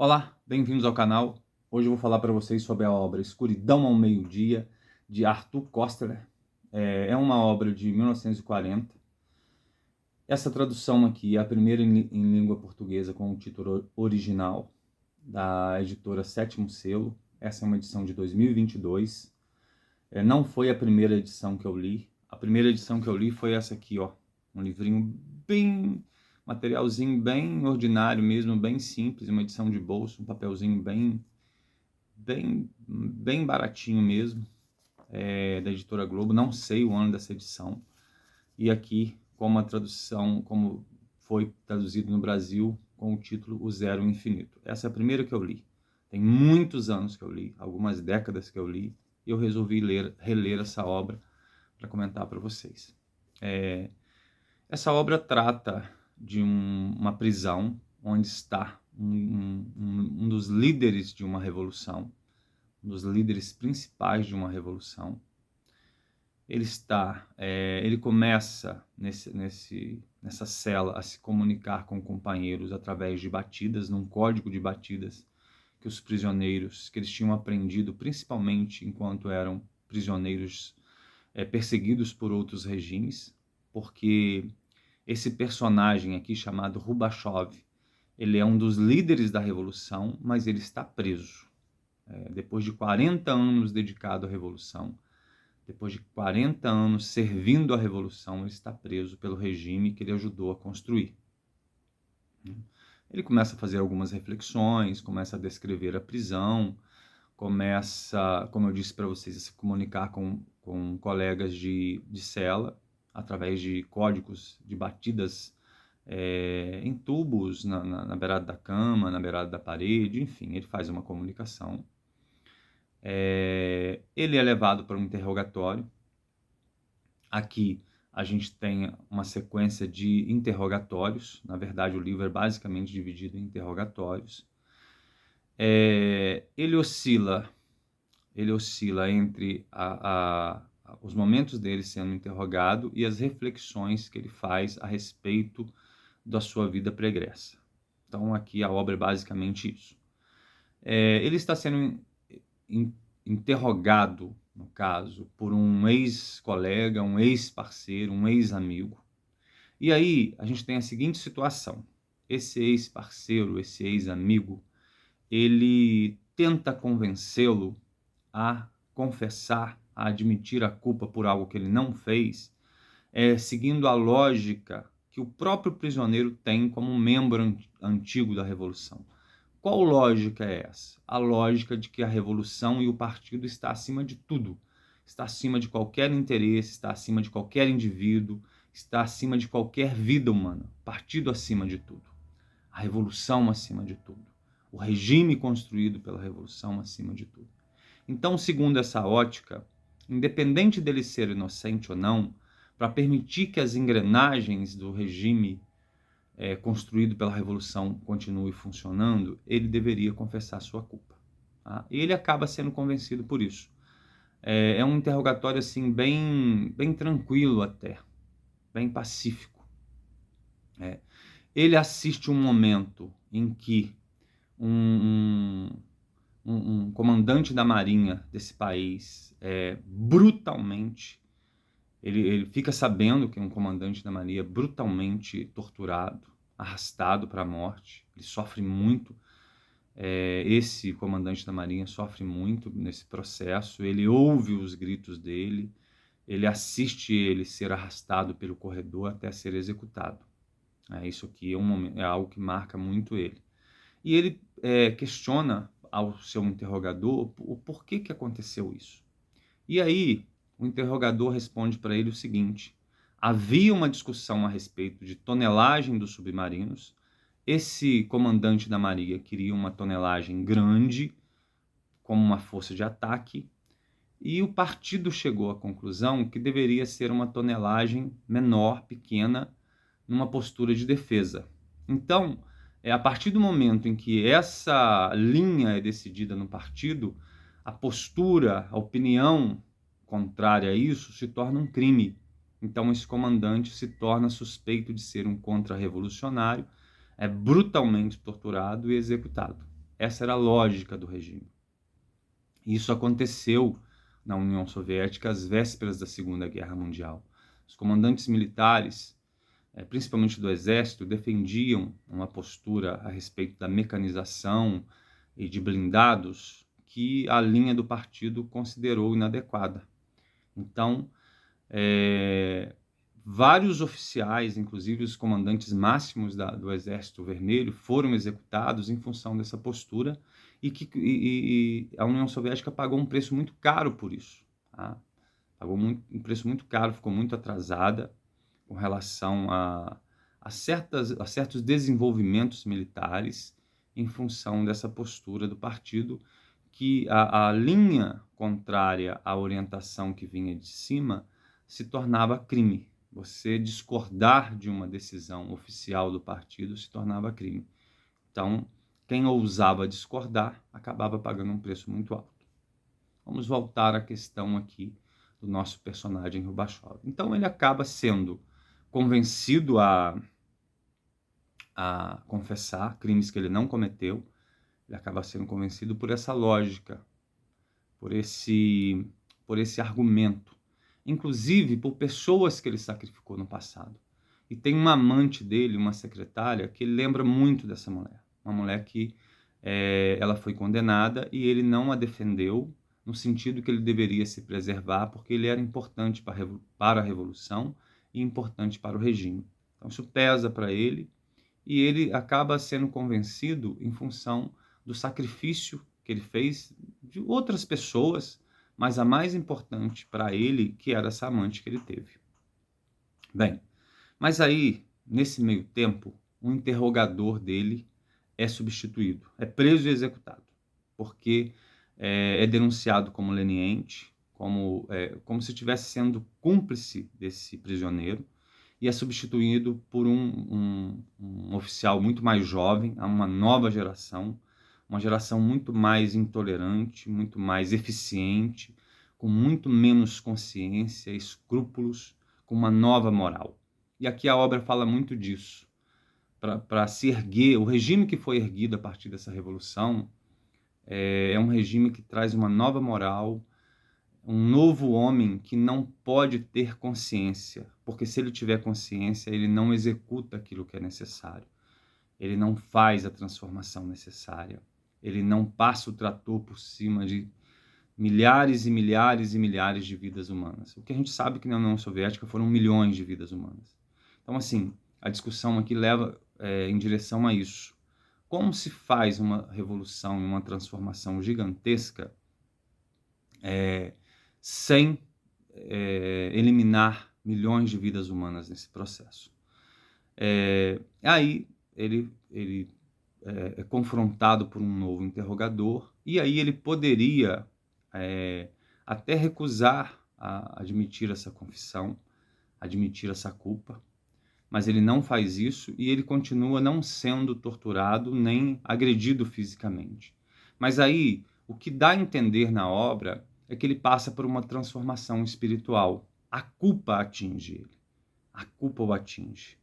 Olá, bem-vindos ao canal. Hoje eu vou falar para vocês sobre a obra Escuridão ao Meio-Dia, de Arthur Koestler. É uma obra de 1940. Essa tradução aqui é a primeira em língua portuguesa com o título original, da editora Sétimo Selo. Essa é uma edição de 2022. Não foi a primeira edição que eu li. A primeira edição que eu li foi essa aqui, ó. Um livrinho bem... materialzinho bem ordinário mesmo, bem simples, uma edição de bolso, um papelzinho bem baratinho mesmo, da Editora Globo. Não sei o ano dessa edição. E aqui, como a tradução, como foi traduzido no Brasil, com o título O Zero Infinito. Essa é a primeira que eu li. Tem muitos anos que eu li, algumas décadas que eu li, e eu resolvi reler essa obra para comentar para vocês. Essa obra trata de uma prisão onde está um dos líderes de uma revolução, um dos líderes principais de uma revolução. Ele começa nessa cela a se comunicar com companheiros através de batidas, num código de batidas que os prisioneiros, que eles tinham aprendido principalmente enquanto eram prisioneiros perseguidos por outros regimes, porque esse personagem aqui chamado Rubachov, ele é um dos líderes da revolução, mas ele está preso. Depois de 40 anos dedicado à revolução, depois de 40 anos servindo à revolução, ele está preso pelo regime que ele ajudou a construir. Ele começa a fazer algumas reflexões, começa a descrever a prisão, começa, como eu disse para vocês, a se comunicar com colegas de cela, através de códigos de batidas em tubos, na beirada da cama, na beirada da parede, enfim, ele faz uma comunicação. Ele é levado para um interrogatório. Aqui a gente tem uma sequência de interrogatórios. Na verdade, o livro é basicamente dividido em interrogatórios. Ele oscila entre os momentos dele sendo interrogado e as reflexões que ele faz a respeito da sua vida pregressa. Então, aqui a obra é basicamente isso. Ele está sendo interrogado, no caso, por um ex-colega, um ex-parceiro, um ex-amigo. E aí a gente tem a seguinte situação. Esse ex-parceiro, esse ex-amigo, ele tenta convencê-lo a confessar, a admitir a culpa por algo que ele não fez, seguindo a lógica que o próprio prisioneiro tem como um membro antigo da Revolução. Qual lógica é essa? A lógica de que a Revolução e o partido está acima de tudo, está acima de qualquer interesse, está acima de qualquer indivíduo, está acima de qualquer vida humana, partido acima de tudo, a Revolução acima de tudo, o regime construído pela Revolução acima de tudo. Então, segundo essa ótica, independente dele ser inocente ou não, para permitir que as engrenagens do regime construído pela Revolução continue funcionando, ele deveria confessar sua culpa. Tá? E ele acaba sendo convencido por isso. É um interrogatório assim bem tranquilo até, bem pacífico. Ele assiste um momento em que um comandante da marinha desse país brutalmente, ele fica sabendo que um comandante da marinha é brutalmente torturado, arrastado para a morte. Ele sofre muito, esse comandante da marinha sofre muito nesse processo. Ele ouve os gritos dele, ele assiste ele ser arrastado pelo corredor até ser executado. Isso aqui é algo que marca muito ele. E ele questiona ao seu interrogador o porquê que aconteceu isso. E aí o interrogador responde para ele o seguinte: havia uma discussão a respeito de tonelagem dos submarinos. Esse comandante da marinha queria uma tonelagem grande, como uma força de ataque, e o partido chegou à conclusão que deveria ser uma tonelagem menor, pequena, numa postura de defesa. Então, a partir do momento em que essa linha é decidida no partido, a postura, a opinião contrária a isso se torna um crime. Então, esse comandante se torna suspeito de ser um contra-revolucionário, é brutalmente torturado e executado. Essa era a lógica do regime. Isso aconteceu na União Soviética às vésperas da Segunda Guerra Mundial. Os comandantes militares, principalmente do exército, defendiam uma postura a respeito da mecanização e de blindados que a linha do partido considerou inadequada. Então, vários oficiais, inclusive os comandantes máximos do Exército Vermelho, foram executados em função dessa postura e a União Soviética pagou um preço muito caro por isso. Tá? Pagou um preço muito caro, ficou muito atrasada com relação a certos desenvolvimentos militares em função dessa postura do partido, que a linha contrária à orientação que vinha de cima se tornava crime. Você discordar de uma decisão oficial do partido se tornava crime. Então, quem ousava discordar acabava pagando um preço muito alto. Vamos voltar à questão aqui do nosso personagem Rubachov. Então, ele acaba sendo convencido a confessar crimes que ele não cometeu. Ele acaba sendo convencido por essa lógica, por esse argumento, inclusive por pessoas que ele sacrificou no passado. E tem uma amante dele, uma secretária, que ele lembra muito dessa mulher. Uma mulher que ela foi condenada e ele não a defendeu, no sentido que ele deveria se preservar, porque ele era importante para a Revolução e importante para o regime. Então isso pesa para ele, e ele acaba sendo convencido em função do sacrifício que ele fez de outras pessoas, mas a mais importante para ele, que era essa amante que ele teve. Bem, mas aí, nesse meio tempo, o interrogador dele é substituído, é preso e executado, porque é denunciado como leniente, como se estivesse sendo cúmplice desse prisioneiro, e é substituído por um oficial muito mais jovem, uma nova geração, uma geração muito mais intolerante, muito mais eficiente, com muito menos consciência, escrúpulos, com uma nova moral. E aqui a obra fala muito disso. Para se erguer, o regime que foi erguido a partir dessa revolução é um regime que traz uma nova moral, um novo homem que não pode ter consciência, porque se ele tiver consciência, ele não executa aquilo que é necessário, ele não faz a transformação necessária, ele não passa o trator por cima de milhares e milhares e milhares de vidas humanas. O que a gente sabe que na União Soviética foram milhões de vidas humanas. Então, assim, a discussão aqui leva em direção a isso. Como se faz uma revolução e uma transformação gigantesca sem eliminar milhões de vidas humanas nesse processo? Aí ele é confrontado por um novo interrogador, e aí ele poderia até recusar a admitir essa confissão, admitir essa culpa, mas ele não faz isso e ele continua não sendo torturado nem agredido fisicamente. Mas aí, o que dá a entender na obra é que ele passa por uma transformação espiritual. A culpa atinge ele. A culpa o atinge.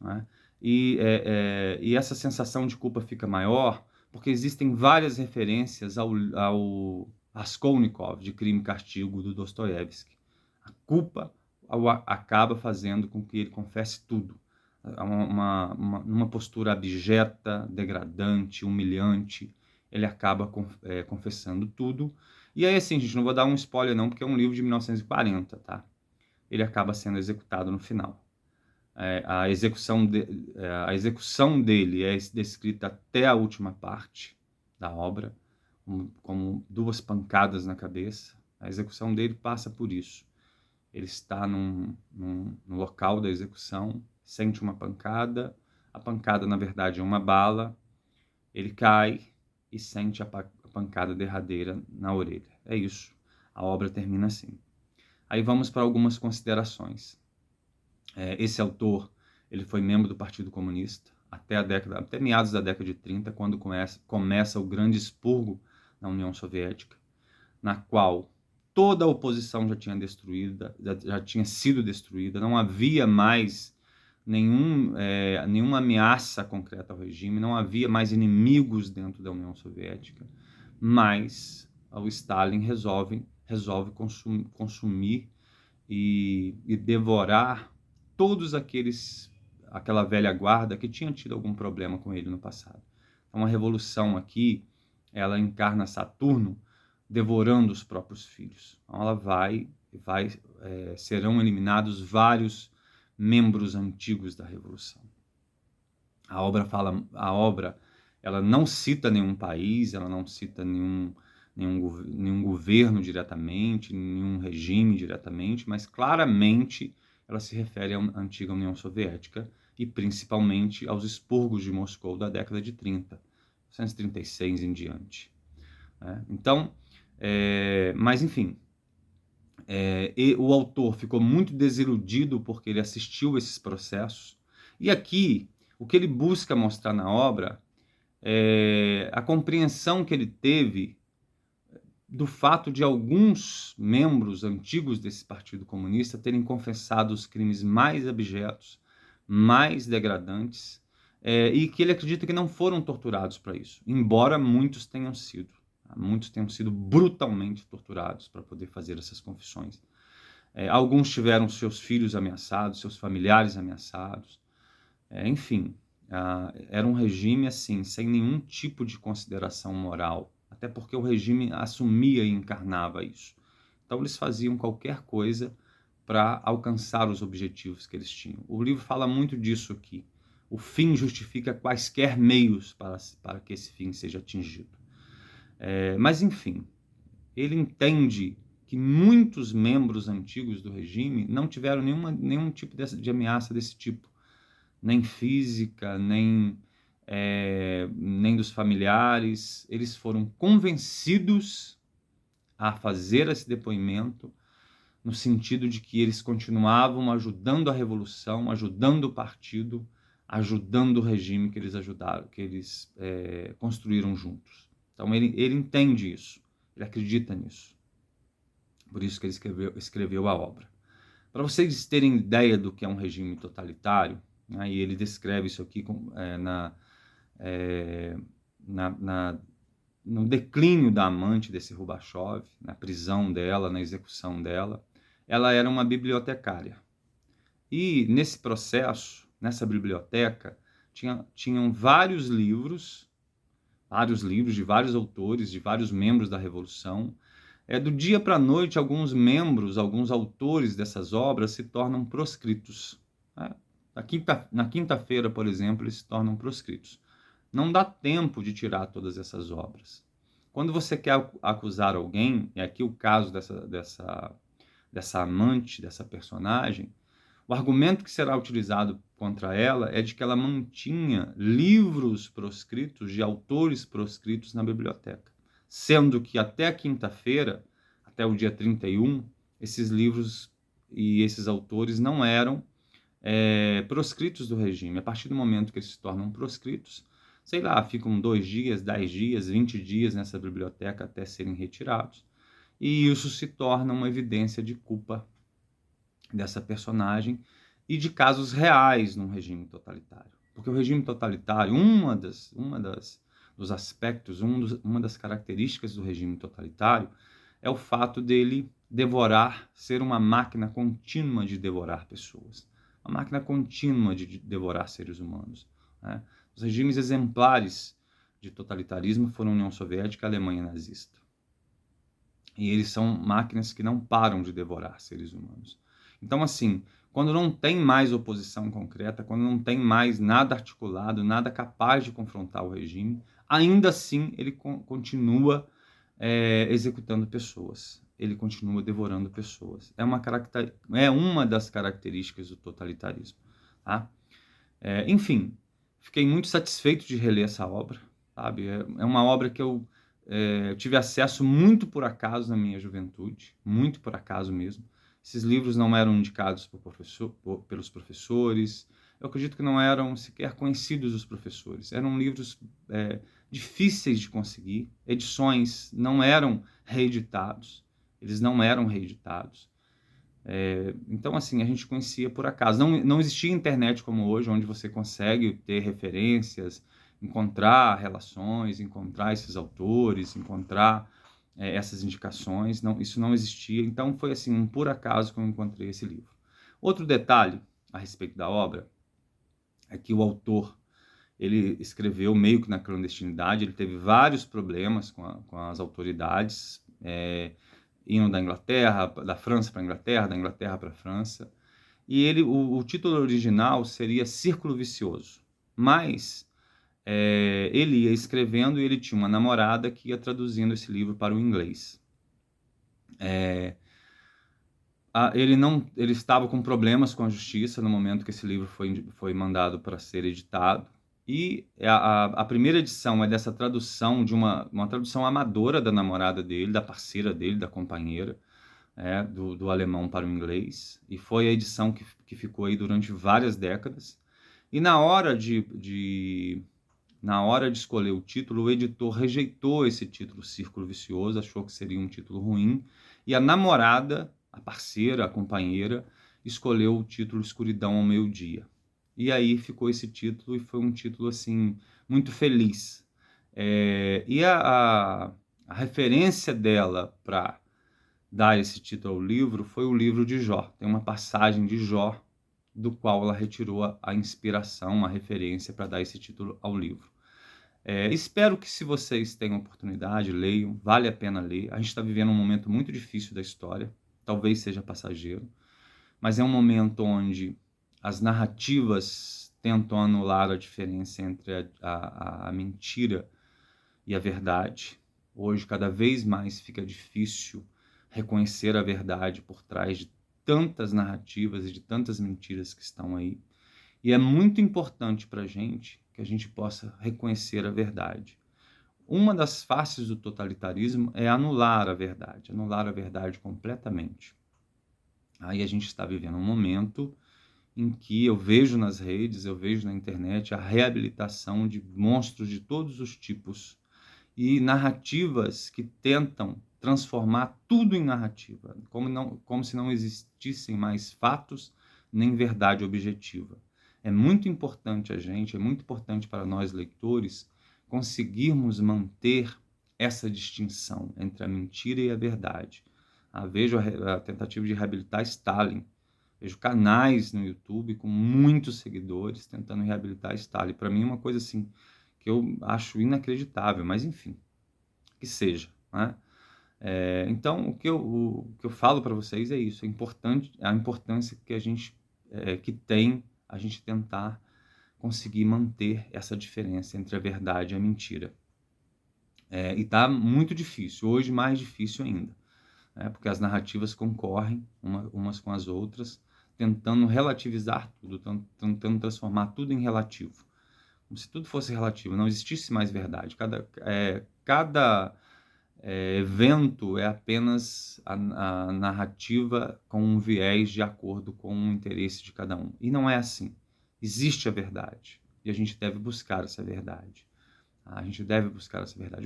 Né? E essa sensação de culpa fica maior porque existem várias referências ao Raskolnikov, de Crime e Castigo, do Dostoiévski. A culpa acaba fazendo com que ele confesse tudo. Numa postura abjeta, degradante, humilhante, ele acaba confessando tudo. E aí, assim, gente, não vou dar um spoiler não, porque é um livro de 1940, tá? Ele acaba sendo executado no final. A execução dele é descrita até a última parte da obra, como 2 pancadas na cabeça. A execução dele passa por isso. Ele está no local da execução, sente uma pancada, a pancada, na verdade, é uma bala, ele cai e sente a pancada derradeira na orelha. É isso. A obra termina assim. Aí vamos para algumas considerações. Esse autor, ele foi membro do Partido Comunista até meados da década de 30, quando começa o grande expurgo na União Soviética, na qual toda a oposição já tinha sido destruída, não havia mais nenhuma ameaça concreta ao regime, não havia mais inimigos dentro da União Soviética, mas o Stalin resolve consumir e devorar todos aquela velha guarda que tinha tido algum problema com ele no passado. Então, a revolução aqui, ela encarna Saturno devorando os próprios filhos. Então, serão eliminados vários membros antigos da revolução. A obra, ela não cita nenhum país, ela não cita nenhum governo diretamente, nenhum regime diretamente, mas claramente ela se refere à antiga União Soviética e principalmente aos expurgos de Moscou da década de 30, 1936 em diante. Então, mas enfim, o autor ficou muito desiludido porque ele assistiu esses processos, e aqui o que ele busca mostrar na obra é a compreensão que ele teve do fato de alguns membros antigos desse Partido Comunista terem confessado os crimes mais abjetos, mais degradantes, e que ele acredita que não foram torturados para isso, embora muitos tenham sido. Muitos tenham sido brutalmente torturados para poder fazer essas confissões. Alguns tiveram seus filhos ameaçados, seus familiares ameaçados. Enfim, era um regime assim, sem nenhum tipo de consideração moral, até porque o regime assumia e encarnava isso. Então eles faziam qualquer coisa para alcançar os objetivos que eles tinham. O livro fala muito disso aqui. O fim justifica quaisquer meios para que esse fim seja atingido. Mas, enfim, ele entende que muitos membros antigos do regime não tiveram nenhum tipo de ameaça desse tipo, nem física, nem dos familiares. Eles foram convencidos a fazer esse depoimento no sentido de que eles continuavam ajudando a revolução, ajudando o partido, ajudando o regime que eles construíram juntos. Então ele entende isso, ele acredita nisso. Por isso que ele escreveu a obra. Para vocês terem ideia do que é um regime totalitário, e ele descreve isso aqui no declínio da amante desse Rubachov, na prisão dela, na execução dela. Ela era uma bibliotecária. E nesse processo, nessa biblioteca, tinham vários livros de vários autores, de vários membros da Revolução. Do dia para a noite, alguns autores dessas obras se tornam proscritos. Na quinta-feira, por exemplo, eles se tornam proscritos. Não dá tempo de tirar todas essas obras. Quando você quer acusar alguém, é aqui o caso dessa amante, dessa personagem, o argumento que será utilizado contra ela é de que ela mantinha livros proscritos, de autores proscritos na biblioteca, sendo que até a quinta-feira, até o dia 31, esses livros e esses autores não eram proscritos do regime. A partir do momento que eles se tornam proscritos, sei lá, ficam 2 dias, 10 dias, 20 dias nessa biblioteca até serem retirados. E isso se torna uma evidência de culpa dessa personagem e de casos reais num regime totalitário. Porque o regime totalitário, dos aspectos, uma das características do regime totalitário é o fato dele ser uma máquina contínua de devorar pessoas. Uma máquina contínua de devorar seres humanos. Os regimes exemplares de totalitarismo foram a União Soviética e a Alemanha nazista. E eles são máquinas que não param de devorar seres humanos. Então, assim, quando não tem mais oposição concreta, quando não tem mais nada articulado, nada capaz de confrontar o regime, ainda assim ele continua executando pessoas. Ele continua devorando pessoas. É uma das características do totalitarismo. Tá? Enfim, fiquei muito satisfeito de reler essa obra. Sabe? É uma obra que eu tive acesso muito por acaso na minha juventude, muito por acaso mesmo. Esses livros não eram indicados pelos professores, eu acredito que não eram sequer conhecidos dos professores. Eram livros difíceis de conseguir, edições não eram reeditados, eles não eram reeditados. Então, assim, a gente conhecia por acaso. Não existia internet como hoje, onde você consegue ter referências, encontrar relações, encontrar esses autores, encontrar essas indicações. Não, isso não existia. Então, foi assim, um por acaso que eu encontrei esse livro. Outro detalhe a respeito da obra é que o autor, ele escreveu meio que na clandestinidade, ele teve vários problemas com as autoridades, indo da Inglaterra, da França para a Inglaterra, da Inglaterra para a França. E o título original seria Círculo Vicioso. Mas ele ia escrevendo e ele tinha uma namorada que ia traduzindo esse livro para o inglês. Ele estava com problemas com a justiça no momento que esse livro foi mandado para ser editado. E a primeira edição é dessa tradução, de uma tradução amadora da namorada dele, da parceira dele, da companheira, do alemão para o inglês. E foi a edição que ficou aí durante várias décadas. E na hora de escolher o título, o editor rejeitou esse título, Círculo Vicioso, achou que seria um título ruim. E a namorada, a parceira, a companheira, escolheu o título Escuridão ao Meio-Dia. E aí ficou esse título e foi um título assim muito feliz. E a referência dela para dar esse título ao livro foi o livro de Jó. Tem uma passagem de Jó do qual ela retirou a inspiração, a referência para dar esse título ao livro. Espero que, se vocês têm oportunidade, leiam, vale a pena ler. A gente está vivendo um momento muito difícil da história, talvez seja passageiro, mas é um momento onde as narrativas tentam anular a diferença entre a mentira e a verdade. Hoje, cada vez mais fica difícil reconhecer a verdade por trás de tantas narrativas e de tantas mentiras que estão aí. E é muito importante para a gente que a gente possa reconhecer a verdade. Uma das faces do totalitarismo é anular a verdade completamente. Aí a gente está vivendo um momento em que eu vejo nas redes, eu vejo na internet a reabilitação de monstros de todos os tipos e narrativas que tentam transformar tudo em narrativa, como se não existissem mais fatos nem verdade objetiva. É muito importante é muito importante para nós leitores conseguirmos manter essa distinção entre a mentira e a verdade. Vejo a tentativa de reabilitar Stalin. Vejo canais no YouTube com muitos seguidores tentando reabilitar Stalin. Para mim é uma coisa assim que eu acho inacreditável, mas enfim, que seja, né? Então, o que eu falo para vocês é isso, a importância que a gente que tem a gente tentar conseguir manter essa diferença entre a verdade e a mentira. E está muito difícil, hoje mais difícil ainda, porque as narrativas concorrem umas com as outras, tentando relativizar tudo, tentando transformar tudo em relativo. Como se tudo fosse relativo, não existisse mais verdade. Cada evento é apenas a narrativa com um viés de acordo com o interesse de cada um. E não é assim. Existe a verdade. E a gente deve buscar essa verdade.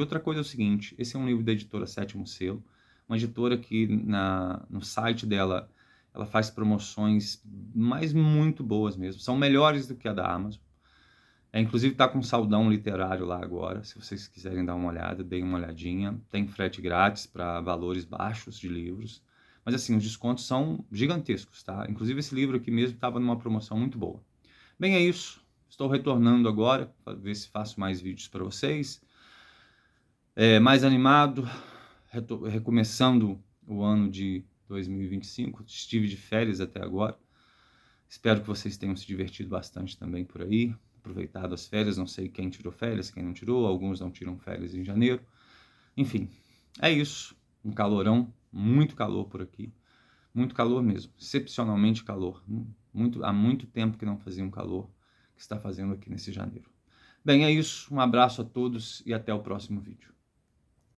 Outra coisa é o seguinte, esse é um livro da editora Sétimo Selo, uma editora que no site dela ela faz promoções, mas muito boas mesmo. São melhores do que a da Amazon. Inclusive está com um saldão literário lá agora. Se vocês quiserem dar uma olhada, deem uma olhadinha. Tem frete grátis para valores baixos de livros. Mas assim, os descontos são gigantescos, tá? Inclusive esse livro aqui mesmo estava numa promoção muito boa. Bem, é isso. Estou retornando agora para ver se faço mais vídeos para vocês. Mais animado, recomeçando o ano de 2025. Estive de férias até agora. Espero que vocês tenham se divertido bastante também por aí, aproveitado as férias. Não sei quem tirou férias, quem não tirou. Alguns não tiram férias em janeiro. Enfim, é isso. Um calorão, muito calor por aqui. Muito calor mesmo, excepcionalmente calor. Há muito tempo que não fazia um calor que está fazendo aqui nesse janeiro. Bem, é isso. Um abraço a todos e até o próximo vídeo.